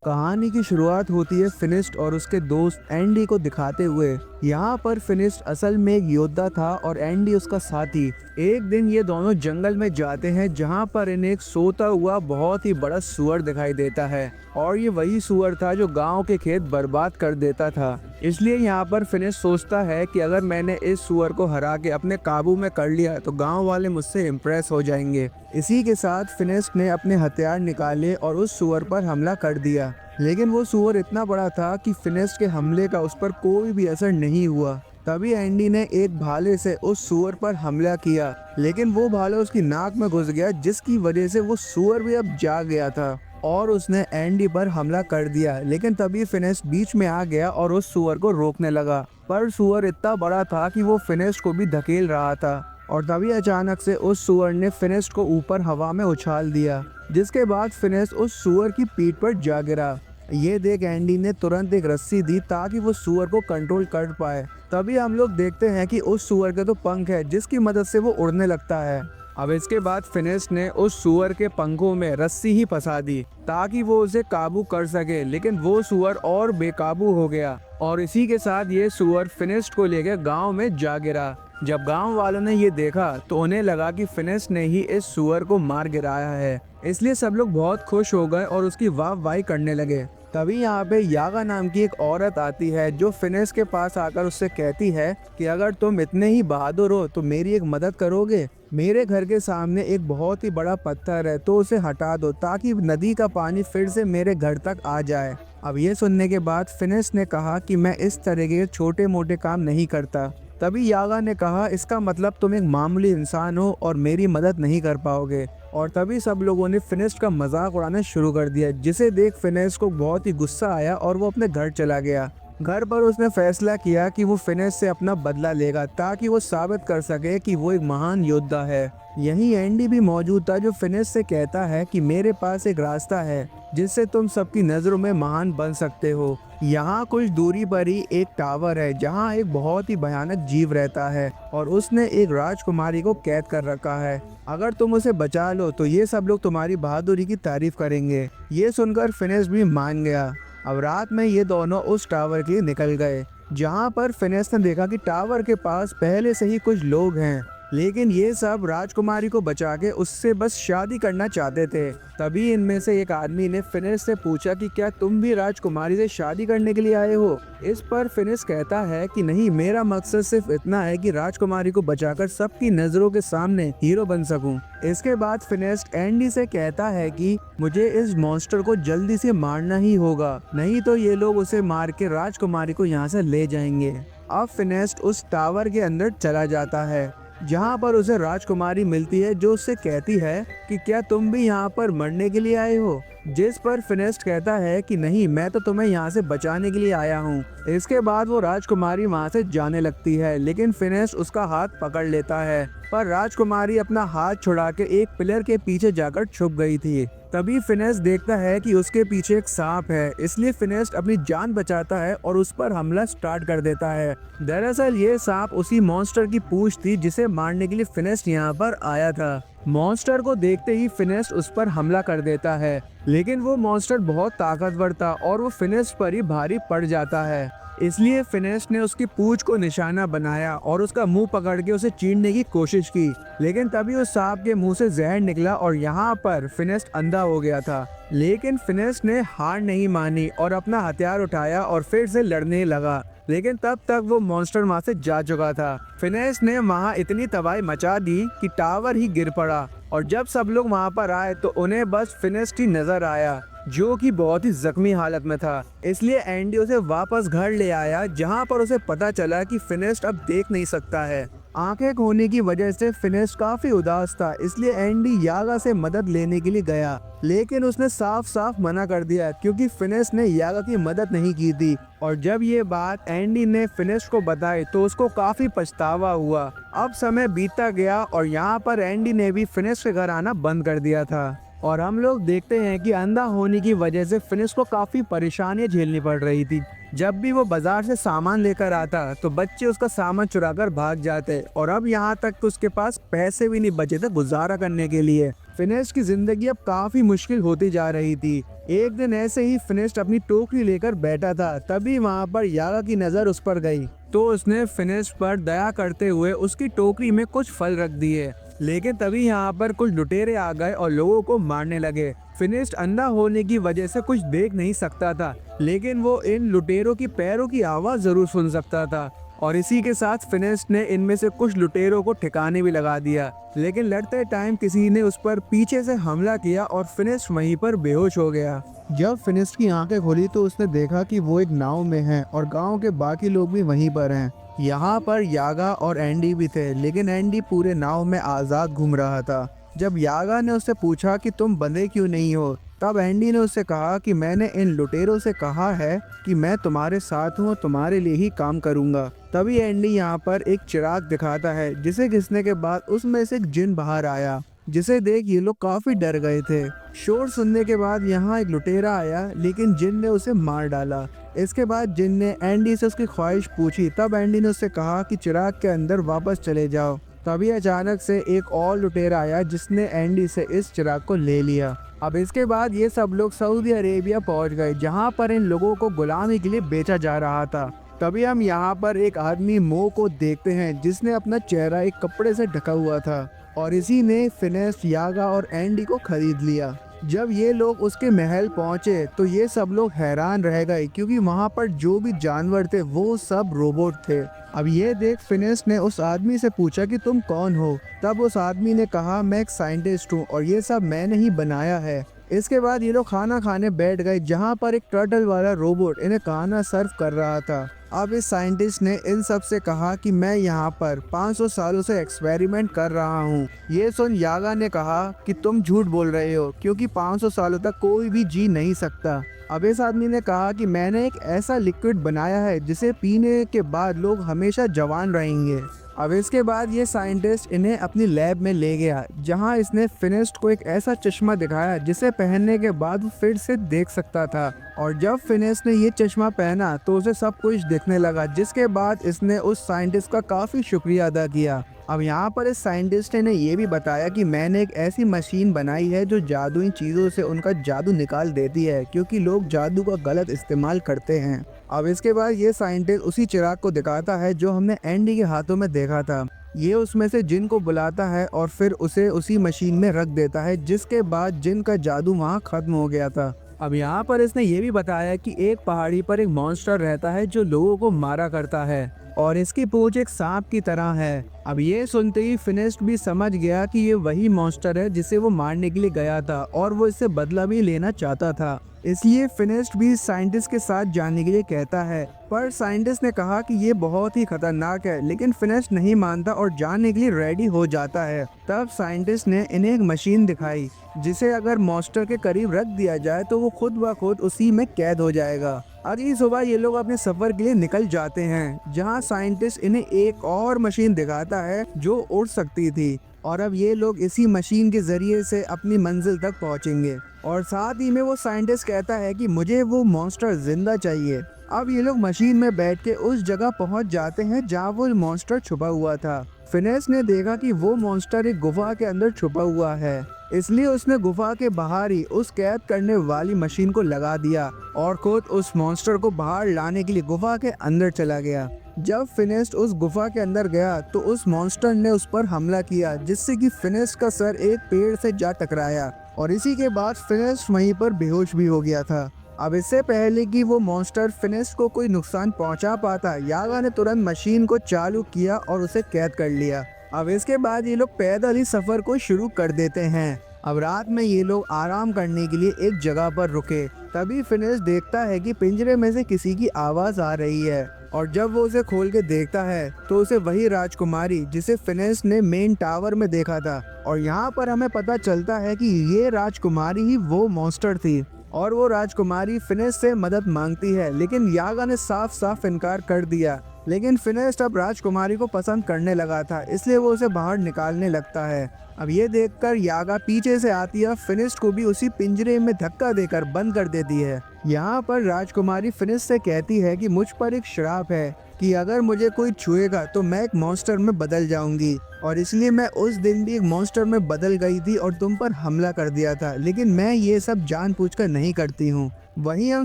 कहानी की शुरुआत होती है फिनिस्ट और उसके दोस्त एंडी को दिखाते हुए। यहाँ पर फिनिस्ट असल में एक योद्धा था और एंडी उसका साथी। एक दिन ये दोनों जंगल में जाते हैं जहाँ पर इन्हें एक सोता हुआ बहुत ही बड़ा सुअर दिखाई देता है और ये वही सुअर था जो गांव के खेत बर्बाद कर देता था। इसलिए यहाँ पर फिनिस्ट सोचता है कि अगर मैंने इस सुअर को हरा के अपने काबू में कर लिया तो गांव वाले मुझसे इम्प्रेस हो जाएंगे। इसी के साथ फिनिस्ट ने अपने हथियार निकाले और उस सुअर पर हमला कर दिया, लेकिन वो सुअर इतना बड़ा था कि फिनिस्ट के हमले का उस पर कोई भी असर नहीं हुआ। तभी एंडी ने एक भाले से उस सुअर पर हमला किया, लेकिन वो भाला उसकी नाक में घुस गया, जिसकी वजह से वो सुअर भी अब जाग गया था और उसने एंडी पर हमला कर दिया। लेकिन तभी फिनिस्ट बीच में आ गया और उस सुअर को रोकने लगा, पर सुअर इतना बड़ा था कि वो फिनिस्ट को भी धकेल रहा था और तभी अचानक से उस सुअर ने फिनिस्ट को ऊपर हवा में उछाल दिया, जिसके बाद फिनिस्ट उस सुअर की पीठ पर जा गिरा। ये देख एंडी ने तुरंत एक रस्सी दी ताकि वो सुअर को कंट्रोल कर पाए। तभी हम लोग देखते हैं कि उस सुअर के तो पंख है जिसकी मदद से वो उड़ने लगता है। अब इसके बाद फिनिस्ट ने उस सुअर के पंखों में रस्सी ही फंसा दी ताकि वो उसे काबू कर सके, लेकिन वो सुअर और बेकाबू हो गया और इसी के साथ ये सुअर फिनिस्ट को लेकर गांव में जा गिरा। जब गांव वालों ने ये देखा तो उन्हें लगा कि फिनिस्ट ने ही इस सुअर को मार गिराया है, इसलिए सब लोग बहुत खुश हो गए और उसकी वाहवाही करने लगे। तभी यहाँ पे यागा नाम की एक औरत आती है जो फिनिस्ट के पास आकर उससे कहती है कि अगर तुम इतने ही बहादुर हो तो मेरी एक मदद करोगे। मेरे घर के सामने एक बहुत ही बड़ा पत्थर है तो उसे हटा दो ताकि नदी का पानी फिर से मेरे घर तक आ जाए। अब ये सुनने के बाद फिनिस्ट ने कहा कि मैं इस तरह के छोटे मोटे काम नहीं करता। तभी यागा ने कहा, इसका मतलब तुम एक मामूली इंसान हो और मेरी मदद नहीं कर पाओगे। और तभी सब लोगों ने फिनिस्ट का मजाक उड़ाना शुरू कर दिया, जिसे देख फिनिस्ट को बहुत ही गुस्सा आया और वो अपने घर चला गया। घर पर उसने फैसला किया कि वो फिनिस्ट से अपना बदला लेगा ताकि वो साबित कर सके कि वो एक महान योद्धा है। यहीं एंडी भी मौजूद था जो फिनिस्ट से कहता है कि मेरे पास एक रास्ता है जिससे तुम सबकी नज़रों में महान बन सकते हो। यहाँ कुछ दूरी पर ही एक टावर है जहाँ एक बहुत ही भयानक जीव रहता है और उसने एक राजकुमारी को कैद कर रखा है। अगर तुम उसे बचा लो तो ये सब लोग तुम्हारी बहादुरी की तारीफ करेंगे। ये सुनकर फिनिस्ट भी मान गया। अब रात में ये दोनों उस टावर के लिए निकल गए, जहाँ पर फिनिस्ट ने देखा कि टावर के पास पहले से ही कुछ लोग हैं, लेकिन ये सब राजकुमारी को बचा के उससे बस शादी करना चाहते थे। तभी इनमें से एक आदमी ने फिनिस्ट से पूछा कि क्या तुम भी राजकुमारी से शादी करने के लिए आए हो। इस पर फिनिस्ट कहता है कि नहीं, मेरा मकसद सिर्फ इतना है कि राजकुमारी को बचाकर सबकी नजरों के सामने हीरो बन सकूं। इसके बाद फिनिस्ट एंडी से कहता है कि मुझे इस मॉन्स्टर को जल्दी से मारना ही होगा, नहीं तो ये लोग उसे मार के राजकुमारी को यहाँ से ले जाएंगे। अब फिनिस्ट उस टावर के अंदर चला जाता है, जहाँ पर उसे राजकुमारी मिलती है जो उससे कहती है कि क्या तुम भी यहाँ पर मरने के लिए आए हो। जिस पर फिनिस्ट कहता है कि नहीं, मैं तो तुम्हें यहाँ से बचाने के लिए आया हूँ। इसके बाद वो राजकुमारी वहाँ से जाने लगती है, लेकिन फिनिस्ट उसका हाथ पकड़ लेता है, पर राजकुमारी अपना हाथ छुड़ा के एक पिलर के पीछे जाकर छुप गई थी। तभी फिनिस्ट देखता है कि उसके पीछे एक सांप है, इसलिए फिनिस्ट अपनी जान बचाता है और उस पर हमला स्टार्ट कर देता है। दरअसल ये सांप उसी मॉन्स्टर की पूंछ थी जिसे मारने के लिए फिनिस्ट यहाँ पर आया था। मॉन्स्टर को देखते ही फिनिस्ट उस पर हमला कर देता है, लेकिन वो मॉन्स्टर बहुत ताकतवर था और वो फिनिस्ट पर ही भारी पड़ जाता है। इसलिए फिनिस्ट ने उसकी पूंछ को निशाना बनाया और उसका मुंह पकड़ के उसे चीरने की कोशिश की, लेकिन तभी उस सांप के मुंह से जहर निकला और यहाँ पर फिनिस्ट अंधा हो गया था। लेकिन फिनिस्ट ने हार नहीं मानी और अपना हथियार उठाया और फिर से लड़ने लगा, लेकिन तब तक वो मॉन्स्टर वहां से जा चुका था। फिनिस्ट ने वहां इतनी तबाही मचा दी कि टावर ही गिर पड़ा और जब सब लोग वहां पर आए तो उन्हें बस फिनिस्ट ही नजर आया, जो कि बहुत ही जख्मी हालत में था। इसलिए एंडी उसे वापस घर ले आया, जहां पर उसे पता चला कि फिनिस्ट अब देख नहीं सकता है। आंखें खोने की वजह से फिनिस्ट काफी उदास था, इसलिए एंडी यागा से मदद लेने के लिए गया, लेकिन उसने साफ साफ मना कर दिया क्योंकि फिनिस्ट ने यागा की मदद नहीं की थी। और जब ये बात एंडी ने फिनिस्ट को बताई तो उसको काफी पछतावा हुआ। अब समय बीतता गया और यहाँ पर एंडी ने भी फिनिस्ट के घर आना बंद कर दिया था और हम लोग देखते हैं कि अंधा होने की वजह से फिनिस्ट को काफी परेशानियां झेलनी पड़ रही थी। जब भी वो बाजार से सामान लेकर आता तो बच्चे उसका सामान चुराकर भाग जाते और अब यहाँ तक कि उसके पास पैसे भी नहीं बचे थे गुजारा करने के लिए। फिनिस्ट की जिंदगी अब काफी मुश्किल होती जा रही थी। एक दिन ऐसे ही फिनिस्ट अपनी टोकरी लेकर बैठा था, तभी वहाँ पर यागा की नजर उस पर गई, तो उसने फिनिस्ट पर दया करते हुए उसकी टोकरी में कुछ फल रख दिए। लेकिन तभी यहाँ पर कुछ लुटेरे आ गए और लोगों को मारने लगे। फिनिस्ट अंधा होने की वजह से कुछ देख नहीं सकता था, लेकिन वो इन लुटेरों की पैरों की आवाज जरूर सुन सकता था। और इसी के साथ फिनिस्ट ने इनमें से कुछ लुटेरों को ठिकाने भी लगा दिया। लेकिन लड़ते टाइम किसी ने उस पर पीछे से हमला किया और फिनिस्ट वहीं पर बेहोश हो गया। जब फिनिस्ट की आंखें खुली तो उसने देखा कि वो एक नाव में है और गांव के बाकी लोग भी वहीं पर हैं। यहाँ पर यागा और एंडी भी थे, लेकिन एंडी पूरे नाव में आज़ाद घूम रहा था। जब यागा ने उससे पूछा कि तुम बंधे क्यों नहीं हो, तब एंडी ने उससे कहा कि मैंने इन लुटेरों से कहा है कि मैं तुम्हारे साथ हूँ, तुम्हारे लिए ही काम करूँगा। तभी एंडी यहाँ पर एक चिराग दिखाता है, जिसे घिसने के बाद उसमें से एक जिन बाहर आया, जिसे देख ये लोग काफी डर गए थे। शोर सुनने के बाद यहाँ एक लुटेरा आया, लेकिन जिन ने उसे मार डाला। इसके बाद जिन ने एंडी से उसकी ख्वाहिश पूछी, तब एंडी ने उससे कहा कि चिराग के अंदर वापस चले जाओ। तभी अचानक से एक और लुटेरा आया, जिसने एंडी से इस चिराग को ले लिया। अब इसके बाद ये सब लोग सऊदी अरेबिया पहुंच गए, जहां पर इन लोगों को गुलामी के लिए बेचा जा रहा था। तभी हम यहाँ पर एक आदमी मो को देखते हैं, जिसने अपना चेहरा एक कपड़े से ढका हुआ था, और इसी ने फिनिस्ट, यागा और एंडी को खरीद लिया। जब ये लोग उसके महल पहुंचे तो ये सब लोग हैरान रह गए, क्योंकि वहां पर जो भी जानवर थे वो सब रोबोट थे। अब ये देख फिनिस्ट ने उस आदमी से पूछा कि तुम कौन हो। तब उस आदमी ने कहा, मैं एक साइंटिस्ट हूँ और ये सब मैंने ही बनाया है। इसके बाद ये लोग खाना खाने बैठ गए, जहाँ पर एक टर्टल वाला रोबोट इन्हें खाना सर्व कर रहा था। अब इस साइंटिस्ट ने इन सब से कहा कि मैं यहाँ पर 500 सालों से एक्सपेरिमेंट कर रहा हूँ। ये सुन यागा ने कहा कि तुम झूठ बोल रहे हो, क्योंकि 500 सालों तक कोई भी जी नहीं सकता। अब इस आदमी ने कहा कि मैंने एक ऐसा लिक्विड बनाया है जिसे पीने के बाद लोग हमेशा जवान रहेंगे। अब इसके बाद ये साइंटिस्ट इन्हें अपनी लैब में ले गया, जहां इसने फिनिस्ट को एक ऐसा चश्मा दिखाया जिसे पहनने के बाद वो फिर से देख सकता था। और जब फिनिस्ट ने ये चश्मा पहना तो उसे सब कुछ दिखने लगा, जिसके बाद इसने उस साइंटिस्ट का काफ़ी शुक्रिया अदा किया। अब यहाँ पर इस साइंटिस्ट ने ये भी बताया कि मैंने एक ऐसी मशीन बनाई है जो जादुई चीज़ों से उनका जादू निकाल देती है, क्योंकि लोग जादू का गलत इस्तेमाल करते हैं। अब इसके बाद ये साइंटिस्ट उसी चिराग को दिखाता है जो हमने एंडी के हाथों में देखा था। ये उसमें से जिन को बुलाता है और फिर उसे उसी मशीन में रख देता है, जिसके बाद जिन का जादू वहाँ खत्म हो गया था। अब यहाँ पर इसने ये भी बताया कि एक पहाड़ी पर एक मॉन्स्टर रहता है जो लोगों को मारा करता है और इसकी पूंछ एक सांप की तरह है। अब ये सुनते ही फिनिस्ट भी समझ गया कि ये वही मॉन्स्टर है जिसे वो मारने के लिए गया था और वो इससे बदला भी लेना चाहता था। इसलिए फिनिस्ट भी साइंटिस्ट के साथ जाने के लिए कहता है, पर साइंटिस्ट ने कहा कि ये बहुत ही खतरनाक है, लेकिन फिनिस्ट नहीं मानता और जाने के लिए रेडी हो जाता है। तब साइंटिस्ट ने इन्हें एक मशीन दिखाई, जिसे अगर मॉन्स्टर के करीब रख दिया जाए तो वो खुद ब खुद उसी में कैद हो जाएगा। अगली सुबह ये लोग अपने सफर के लिए निकल जाते हैं, जहाँ साइंटिस्ट इन्हें एक और मशीन दिखाता है जो उड़ सकती थी, और अब ये लोग इसी मशीन के जरिए से अपनी मंजिल तक पहुंचेंगे। और साथ ही में वो साइंटिस्ट कहता है कि मुझे वो मॉन्स्टर जिंदा चाहिए। अब ये लोग मशीन में बैठ के उस जगह पहुंच जाते हैं जहाँ वो मॉन्स्टर छुपा हुआ था। फिनिश ने देखा कि वो मॉन्स्टर एक गुफा के अंदर छुपा हुआ है, इसलिए उसने गुफा के बाहर ही उस कैद करने वाली मशीन को लगा दिया और खुद उस मॉन्स्टर को बाहर लाने के लिए गुफा के अंदर चला गया। जब फिनिस्ट उस गुफा के अंदर गया तो उस मॉन्स्टर ने उस पर हमला किया, जिससे कि फिनिस्ट का सर एक पेड़ से जा टकराया और इसी के बाद फिनिस्ट वहीं पर बेहोश भी हो गया था। अब इससे पहले कि वो मॉन्स्टर फिनिस्ट को कोई नुकसान पहुंचा पाता, यागा ने तुरंत मशीन को चालू किया और उसे कैद कर लिया। अब इसके बाद ये लोग पैदल ही सफर को शुरू कर देते हैं। अब रात में ये लोग आराम करने के लिए एक जगह पर रुके, तभी फिनिश देखता है कि पिंजरे में से किसी की आवाज आ रही है, और जब वो उसे खोल के देखता है तो उसे वही राजकुमारी जिसे फिनिश ने मेन टावर में देखा था। और यहाँ पर हमें पता चलता है कि ये राजकुमारी ही वो मॉन्स्टर थी और वो राजकुमारी फिनिश से मदद मांगती है, लेकिन यागा ने साफ साफ इनकार कर दिया। लेकिन फिनिश अब राजकुमारी को पसंद करने लगा था, इसलिए वो उसे बाहर निकालने लगता है। अब ये देखकर यागा पीछे से आती है, फिनिश को भी उसी पिंजरे में धक्का देकर बंद कर देती है। यहाँ पर राजकुमारी फिनिश से कहती है कि मुझ पर एक श्राप है कि अगर मुझे कोई छुएगा तो मैं एक मॉन्स्टर में बदल जाऊंगी, और इसलिए मैं उस दिन भी एक मॉन्स्टर में बदल गई थी और तुम पर हमला कर दिया था, लेकिन मैं ये सब जानबूझकर नहीं करती हूँ। वहीं हम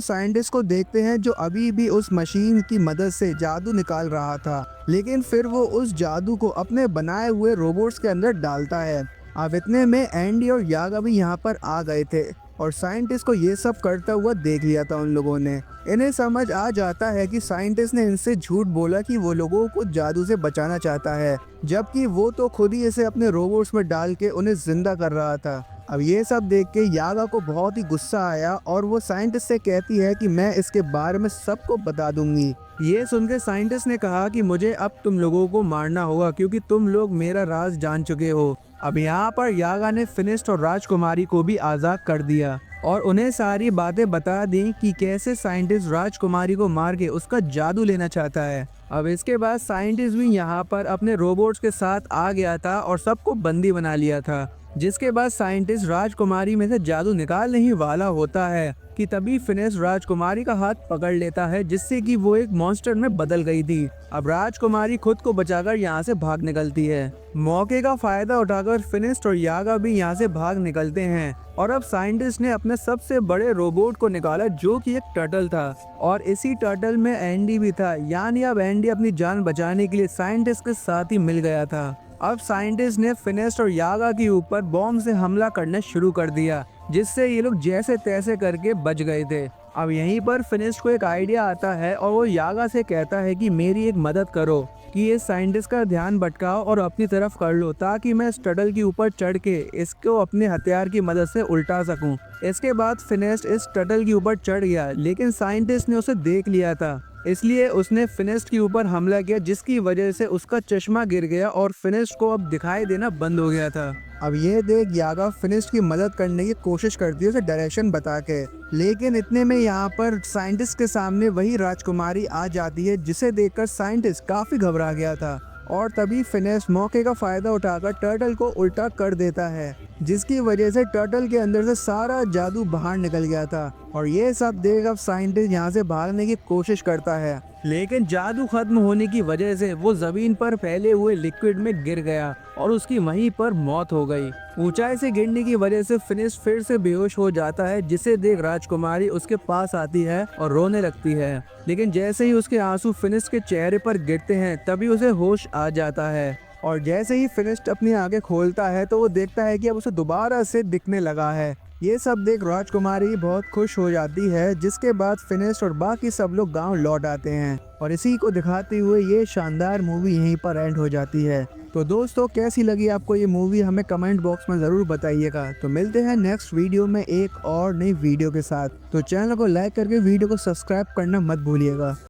साइंटिस्ट को देखते हैं जो अभी भी उस मशीन की मदद से जादू निकाल रहा था, लेकिन फिर वो उस जादू को अपने बनाए हुए रोबोट्स के अंदर डालता है। अब इतने में एंडी और यागा भी यहाँ पर आ गए थे और साइंटिस्ट को ये सब करता हुआ देख लिया था उन लोगों ने। इन्हें समझ आ जाता है कि साइंटिस्ट ने इनसे झूठ बोला कि वो लोगों को जादू से बचाना चाहता है, जबकि वो तो खुद ही इसे अपने रोबोट्स में डाल के उन्हें जिंदा कर रहा था। अब ये सब देख के यागा को बहुत ही गुस्सा आया और वो साइंटिस्ट से कहती है कि मैं इसके बारे में सबको बता दूंगी। ये सुनकर साइंटिस्ट ने कहा कि मुझे अब तुम लोगों को मारना होगा क्योंकि तुम लोग मेरा राज जान चुके हो। अब यहाँ पर यागा ने फिनिस्ट और राजकुमारी को भी आज़ाद कर दिया और उन्हें सारी बातें बता दी कि कैसे साइंटिस्ट राजकुमारी को मार के उसका जादू लेना चाहता है। अब इसके बाद साइंटिस्ट भी यहाँ पर अपने रोबोट्स के साथ आ गया था और सबको बंदी बना लिया था, जिसके बाद साइंटिस्ट राजकुमारी में से जादू निकालने ही वाला होता है कि तभी फिनिश राजकुमारी का हाथ पकड़ लेता है, जिससे कि वो एक मॉन्स्टर में बदल गई थी। अब राजकुमारी खुद को बचाकर यहाँ से भाग निकलती है। मौके का फायदा उठाकर फिनिश और यागा भी यहाँ से भाग निकलते हैं और अब साइंटिस्ट ने अपने सबसे बड़े रोबोट को निकाला जो कि एक टर्टल था, और इसी टर्टल में एंडी भी था। यानी अब एंडी अपनी जान बचाने के लिए साइंटिस्ट के साथ ही मिल गया था। अब साइंटिस्ट ने फिनिस्ट और यागा के ऊपर बॉम्ब से हमला करना शुरू कर दिया, जिससे ये लोग जैसे तैसे करके बच गए थे। अब यहीं पर फिनिस्ट को एक आइडिया आता है और वो यागा से कहता है कि मेरी एक मदद करो कि ये साइंटिस्ट का ध्यान भटकाओ और अपनी तरफ कर लो, ताकि मैं इस टर्टल के ऊपर चढ़ के इसको अपने हथियार की मदद से उल्टा सकूं। इसके बाद फिनिस्ट इस टर्टल के ऊपर चढ़ गया, लेकिन साइंटिस्ट ने उसे देख लिया था, इसलिए उसने फिनिस्ट के ऊपर हमला किया, जिसकी वजह से उसका चश्मा गिर गया और फिनिस्ट को अब दिखाई देना बंद हो गया था। अब ये देख यागा फिनिस्ट की मदद करने की कोशिश करती है उसे डायरेक्शन बता के, लेकिन इतने में यहाँ पर साइंटिस्ट के सामने वही राजकुमारी आ जाती है, जिसे देखकर साइंटिस्ट काफी घबरा गया था। और तभी फिनिश मौके का फायदा उठाकर टर्टल को उल्टा कर देता है, जिसकी वजह से टर्टल के अंदर से सारा जादू बाहर निकल गया था। और ये सब देख अब साइंटिस्ट यहाँ से भागने की कोशिश करता है, लेकिन जादू खत्म होने की वजह से वो जमीन पर फैले हुए लिक्विड में गिर गया और उसकी वहीं पर मौत हो गई। ऊंचाई से गिरने की वजह से फिनिश फिर से बेहोश हो जाता है, जिसे देख राजकुमारी उसके पास आती है और रोने लगती है, लेकिन जैसे ही उसके आंसू फिनिश के चेहरे पर गिरते हैं तभी उसे होश आ जाता है। और जैसे ही फिनिश अपनी आंखें खोलता है तो वो देखता है कि अब उसे दोबारा से दिखने लगा है। ये सब देख राजकुमारी बहुत खुश हो जाती है, जिसके बाद फिनिश और बाकी सब लोग गांव लौट आते हैं और इसी को दिखाते हुए ये शानदार मूवी यहीं पर एंड हो जाती है। तो दोस्तों, कैसी लगी आपको ये मूवी हमें कमेंट बॉक्स में ज़रूर बताइएगा। तो मिलते हैं नेक्स्ट वीडियो में एक और नई वीडियो के साथ। तो चैनल को लाइक करके वीडियो को सब्सक्राइब करना मत भूलिएगा।